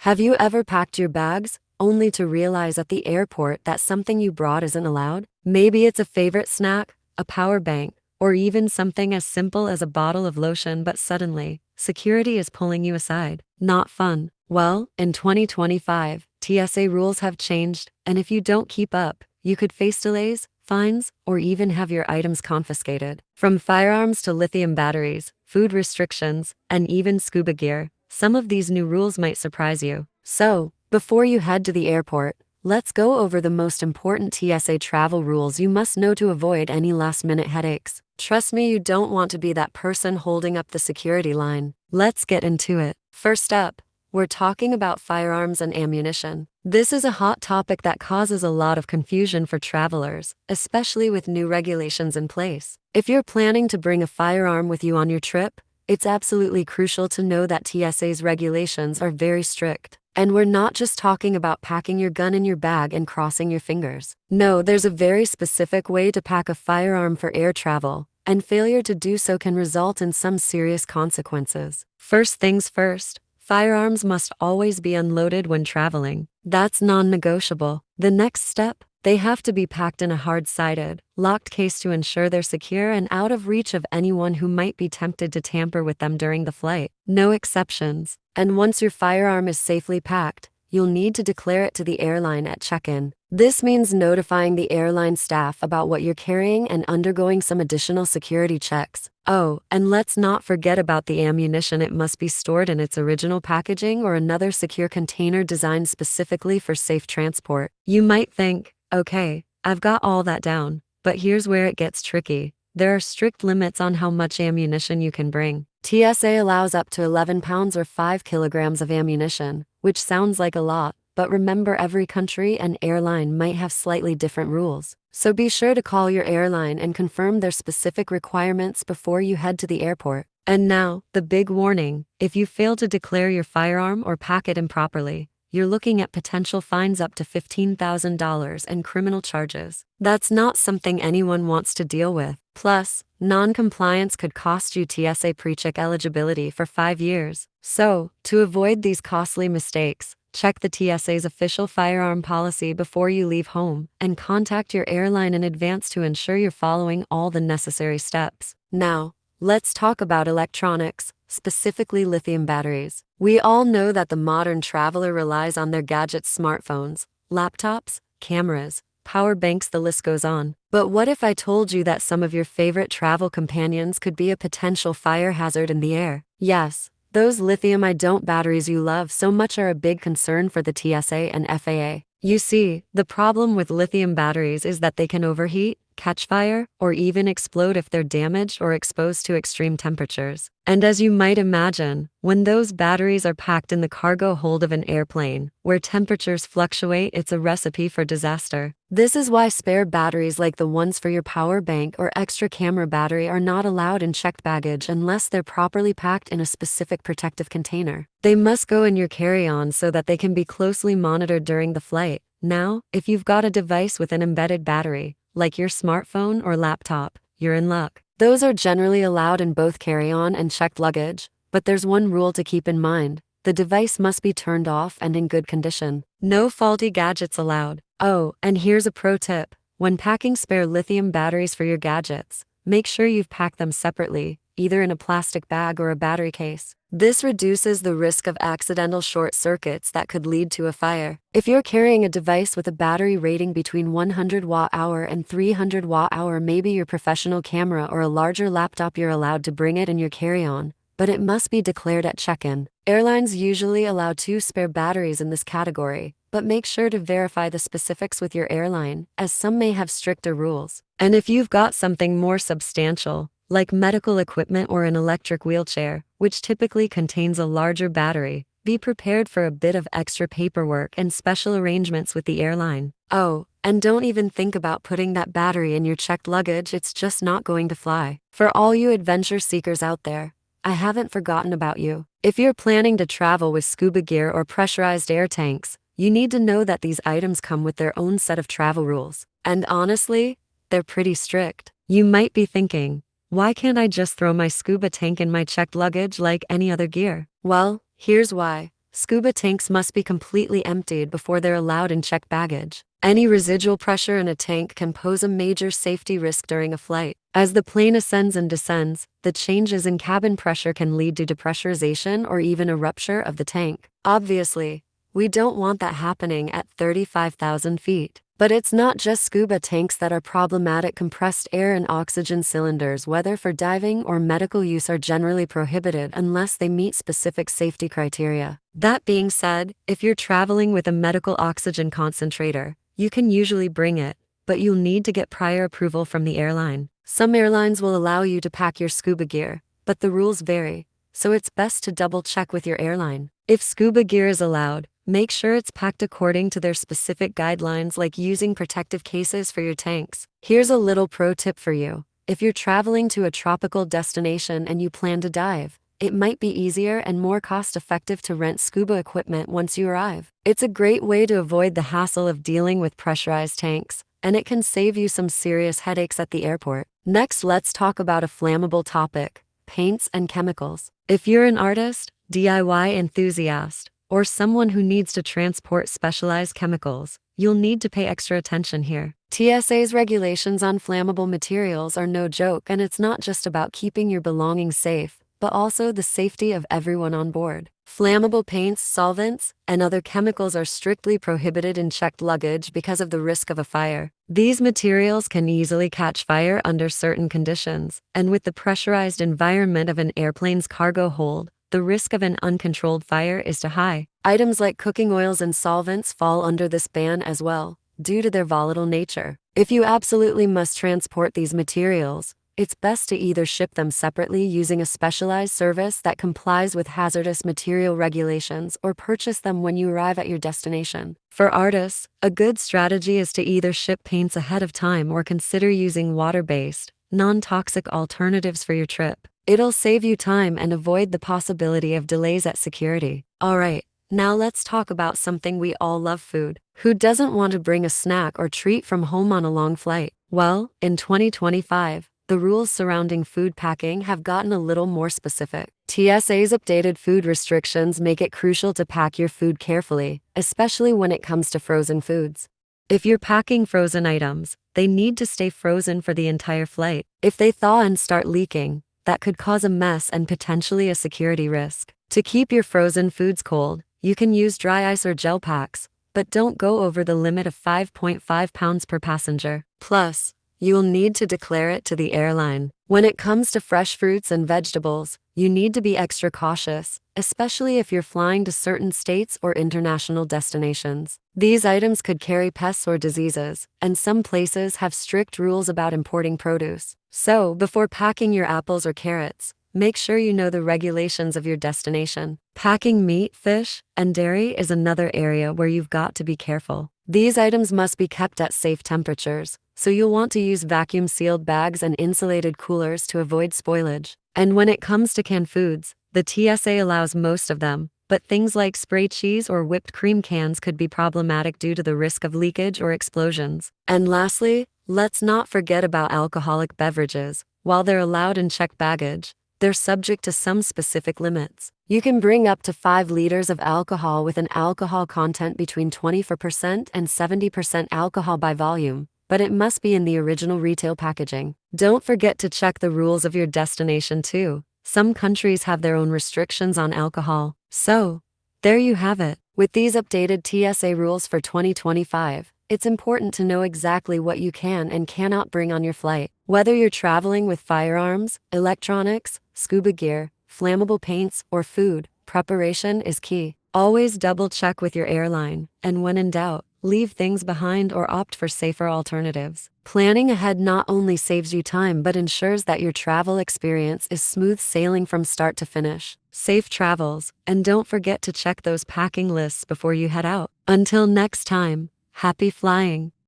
Have you ever packed your bags, only to realize at the airport that something you brought isn't allowed? Maybe it's a favorite snack, a power bank, or even something as simple as a bottle of lotion, but suddenly, security is pulling you aside. Not fun. Well, in 2025, TSA rules have changed, and if you don't keep up, you could face delays, fines, or even have your items confiscated. From firearms to lithium batteries, food restrictions, and even scuba gear, some of these new rules might surprise you. So, before you head to the airport, let's go over the most important TSA travel rules you must know to avoid any last-minute headaches. Trust me, you don't want to be that person holding up the security line. Let's get into it. First up, we're talking about firearms and ammunition. This is a hot topic that causes a lot of confusion for travelers, especially with new regulations in place. If you're planning to bring a firearm with you on your trip, it's absolutely crucial to know that TSA's regulations are very strict. And we're not just talking about packing your gun in your bag and crossing your fingers. No, there's a very specific way to pack a firearm for air travel, and failure to do so can result in some serious consequences. First things first, firearms must always be unloaded when traveling. That's non-negotiable. The next step, they have to be packed in a hard-sided, locked case to ensure they're secure and out of reach of anyone who might be tempted to tamper with them during the flight. No exceptions. And once your firearm is safely packed, you'll need to declare it to the airline at check-in. This means notifying the airline staff about what you're carrying and undergoing some additional security checks. Oh, and let's not forget about the ammunition. It must be stored in its original packaging or another secure container designed specifically for safe transport. You might think, okay, I've got all that down, but here's where it gets tricky. There are strict limits on how much ammunition you can bring. TSA allows up to 11 pounds or 5 kilograms of ammunition, which sounds like a lot, but remember, every country and airline might have slightly different rules. So be sure to call your airline and confirm their specific requirements before you head to the airport. And now, the big warning: if you fail to declare your firearm or pack it improperly, you're looking at potential fines up to $15,000 and criminal charges. That's not something anyone wants to deal with. Plus, non-compliance could cost you TSA pre-check eligibility for 5 years. So, to avoid these costly mistakes, check the TSA's official firearm policy before you leave home, and contact your airline in advance to ensure you're following all the necessary steps. Now, let's talk about electronics, specifically lithium batteries. We all know that the modern traveler relies on their gadgets, smartphones, laptops, cameras, power banks, the list goes on. But what if I told you that some of your favorite travel companions could be a potential fire hazard in the air? Yes, those lithium-ion batteries you love so much are a big concern for the TSA and FAA. You see, the problem with lithium batteries is that they can overheat, catch fire, or even explode if they're damaged or exposed to extreme temperatures. And as you might imagine, when those batteries are packed in the cargo hold of an airplane, where temperatures fluctuate, it's a recipe for disaster. This is why spare batteries like the ones for your power bank or extra camera battery are not allowed in checked baggage unless they're properly packed in a specific protective container. They must go in your carry-on so that they can be closely monitored during the flight. Now, if you've got a device with an embedded battery, like your smartphone or laptop, you're in luck. Those are generally allowed in both carry-on and checked luggage, but there's one rule to keep in mind: the device must be turned off and in good condition. No faulty gadgets allowed. Oh, and here's a pro tip: when packing spare lithium batteries for your gadgets, make sure you've packed them separately, either in a plastic bag or a battery case. This reduces the risk of accidental short circuits that could lead to a fire. If you're carrying a device with a battery rating between 100 watt-hour and 300 watt-hour, maybe your professional camera or a larger laptop, you're allowed to bring it in your carry-on, but it must be declared at check-in. Airlines usually allow 2 spare batteries in this category, but make sure to verify the specifics with your airline, as some may have stricter rules. And if you've got something more substantial, like medical equipment or an electric wheelchair, which typically contains a larger battery, be prepared for a bit of extra paperwork and special arrangements with the airline. Oh, and don't even think about putting that battery in your checked luggage, it's just not going to fly. For all you adventure seekers out there, I haven't forgotten about you. If you're planning to travel with scuba gear or pressurized air tanks, you need to know that these items come with their own set of travel rules. And honestly, they're pretty strict. You might be thinking, why can't I just throw my scuba tank in my checked luggage like any other gear? Well, here's why. scuba tanks must be completely emptied before they're allowed in checked baggage. Any residual pressure in a tank can pose a major safety risk during a flight. As the plane ascends and descends, the changes in cabin pressure can lead to depressurization or even a rupture of the tank. Obviously, we don't want that happening at 35,000 feet. But it's not just scuba tanks that are problematic. Compressed air and oxygen cylinders, whether for diving or medical use, are generally prohibited unless they meet specific safety criteria. That being said, if you're traveling with a medical oxygen concentrator, you can usually bring it, but you'll need to get prior approval from the airline. Some airlines will allow you to pack your scuba gear, but the rules vary, so it's best to double check with your airline. If scuba gear is allowed, make sure it's packed according to their specific guidelines, like using protective cases for your tanks. Here's a little pro tip for you. If you're traveling to a tropical destination and you plan to dive, it might be easier and more cost-effective to rent scuba equipment once you arrive. It's a great way to avoid the hassle of dealing with pressurized tanks, and it can save you some serious headaches at the airport. Next, let's talk about a flammable topic: paints and chemicals. If you're an artist, DIY enthusiast, or someone who needs to transport specialized chemicals, you'll need to pay extra attention here. TSA's regulations on flammable materials are no joke, and it's not just about keeping your belongings safe, but also the safety of everyone on board. Flammable paints, solvents, and other chemicals are strictly prohibited in checked luggage because of the risk of a fire. These materials can easily catch fire under certain conditions, and with the pressurized environment of an airplane's cargo hold, the risk of an uncontrolled fire is too high. Items like cooking oils and solvents fall under this ban as well, due to their volatile nature. If you absolutely must transport these materials, it's best to either ship them separately using a specialized service that complies with hazardous material regulations, or purchase them when you arrive at your destination. For artists, a good strategy is to either ship paints ahead of time or consider using water-based, non-toxic alternatives for your trip. It'll save you time and avoid the possibility of delays at security. Alright, now let's talk about something we all love: food. Who doesn't want to bring a snack or treat from home on a long flight? Well, in 2025, the rules surrounding food packing have gotten a little more specific. TSA's updated food restrictions make it crucial to pack your food carefully, especially when it comes to frozen foods. If you're packing frozen items, they need to stay frozen for the entire flight. If they thaw and start leaking, that could cause a mess and potentially a security risk. To keep your frozen foods cold, you can use dry ice or gel packs, but don't go over the limit of 5.5 pounds per passenger. Plus, you'll need to declare it to the airline. When it comes to fresh fruits and vegetables, you need to be extra cautious, especially if you're flying to certain states or international destinations. These items could carry pests or diseases, and some places have strict rules about importing produce. So, before packing your apples or carrots, make sure you know the regulations of your destination. Packing meat, fish, and dairy is another area where you've got to be careful. These items must be kept at safe temperatures, so you'll want to use vacuum-sealed bags and insulated coolers to avoid spoilage. And when it comes to canned foods, the TSA allows most of them, but things like spray cheese or whipped cream cans could be problematic due to the risk of leakage or explosions. And lastly, let's not forget about alcoholic beverages. While they're allowed in checked baggage, they're subject to some specific limits. You can bring up to 5 liters of alcohol with an alcohol content between 24% and 70% alcohol by volume, but it must be in the original retail packaging. Don't forget to check the rules of your destination too. Some countries have their own restrictions on alcohol. So, there you have it. With these updated TSA rules for 2025, it's important to know exactly what you can and cannot bring on your flight. Whether you're traveling with firearms, electronics, scuba gear, flammable paints, or food, preparation is key. Always double check with your airline, and when in doubt, leave things behind or opt for safer alternatives. Planning ahead not only saves you time but ensures that your travel experience is smooth sailing from start to finish. Safe travels, and don't forget to check those packing lists before you head out. Until next time, happy flying!